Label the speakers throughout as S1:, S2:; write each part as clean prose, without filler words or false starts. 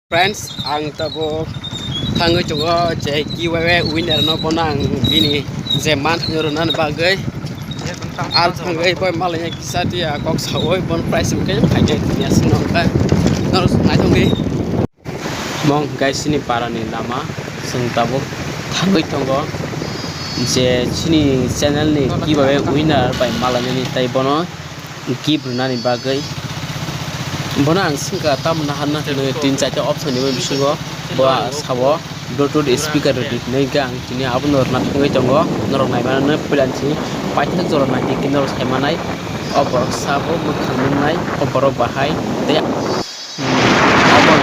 S1: Friends, ang tabo thangoi chungo je giveaway winner no bonang bini je man thangoi nan bagai al thangoi boy malanya kisa dia kok sawoi bon price ke phaide nya sinong ka nor ngai thongi mong guys ini parani lama sing tabo thangoi tongo je chini channel ni giveaway winner by malanya ni tai bono give nani bagai bona ang singka tamna hanna tin chaita option ni bisingo ba sawo bluetooth speaker nei gang tini abunor na thangoi tongo norok nai mana pelanchi paithak jora nai kinor saimanai obor sabo mukhang nai obor bahai te obor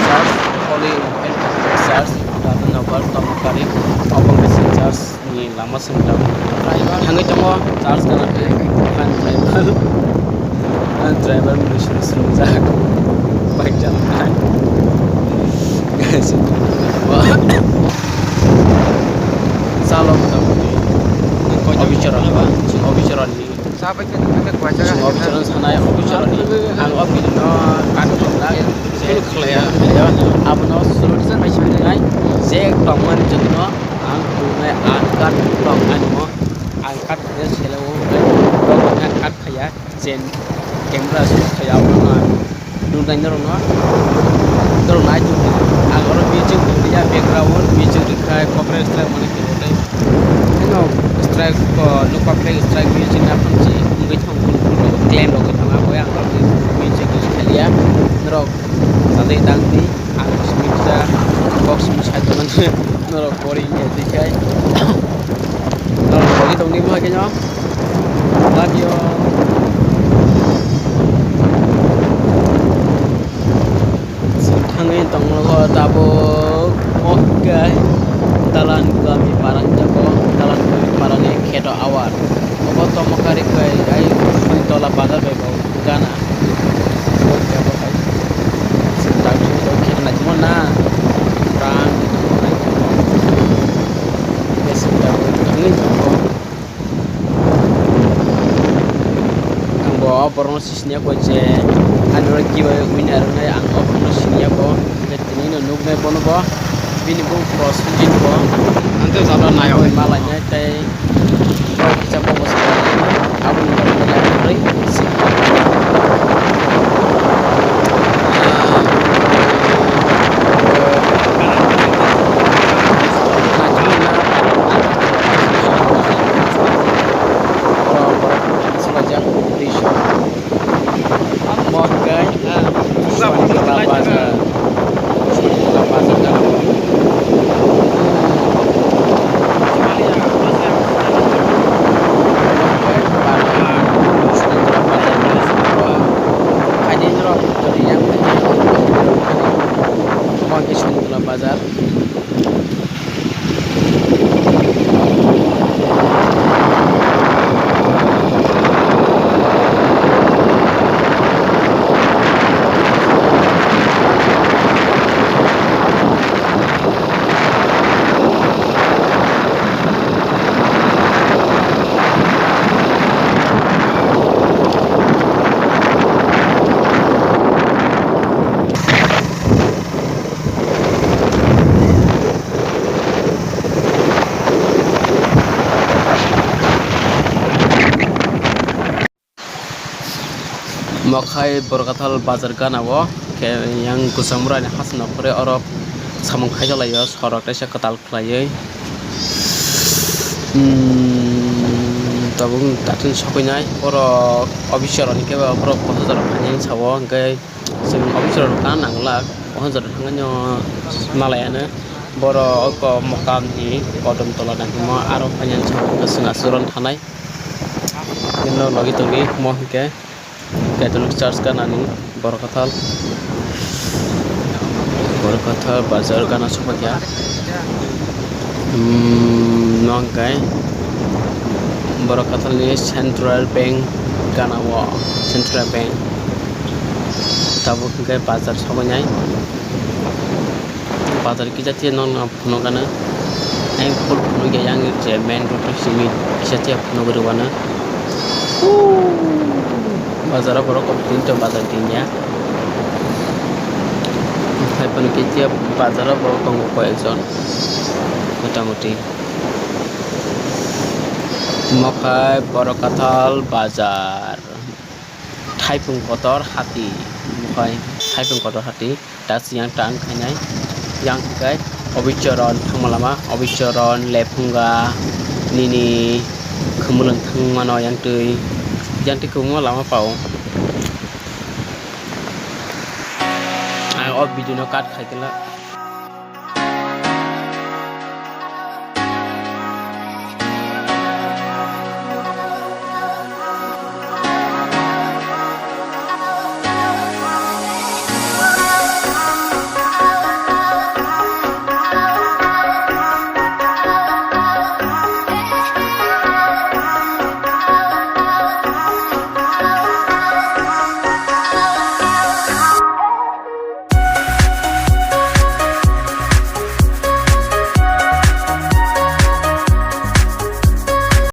S1: charge only charge dan nomor tomkari obor charge ni lama singka thangoi tongo charge kana kan driver mission serujak baik jalan guys salam tamu kau bicara apa cuma bicara ni
S2: sampai kita baca
S1: cuma bicara sana yang bicara ni anggap ini no kanu pernah saya clear apa no solution macam ni kan saya taman jengno angkume angkat taman mo angkat dia selalu angkat kaya jen camera saya pernah nuntai norong itu agar music dia background music dikai copyright strike mana kita deh ini strike look copyright strike music apa sih mungkin claim logo sama apa yang kalau music sekalian norong sampai tangti harus bisa box bisa teman norong boringnya dikai norong bagi tong ni kayaknya love you hangin tong lo tabo moga dalan kami parang jago dalan kami parang kedo awar obo to mokari kai ai tola bazar be gana oke apa kai sedang itu kita nak mana perang ya sudah hangin jago ang bawa promosisnya ko je android giveaway winner na ang promotion ko jadi no nuk na bono ba bini bo promotion ko ante sala na yo malanya tay kita fokus abun ko ya bazar makai berkatal bazar kan awo yang kusamura ni khasna pore orok samung khai jalayo sorok desa ketal khlaiye tabung tatin sokoinai orok obisar ni keba orok 5000 khanyang sawo ngai sing obisar kan nanglak 5000 thanganyo malayana boro ko mokam ni kodom tola dan mo aro khanyang sawo sing asuron thanai kino logi togi mo ke Catholic Church kan ani Borakatal bazar kana supaya nongkai Borakatal ni Central Bank kana wa Central Bank tabu kai bazar sobanyai bazar kita tie non kana ai pul pul ge yang je main road sini isya pun berwana bazar borok tinto bazar tinya pun kita bazar bawa tunggu koekson motamoti makai Borokatal bazar Taipung kotor hati makai Taipung kotor hati das yang tang kanyai yang kai obicoron tangmalama obicoron lepunga nini kemulan tangmano yang tui yang tikungmo lama pau ang video no cut khai kala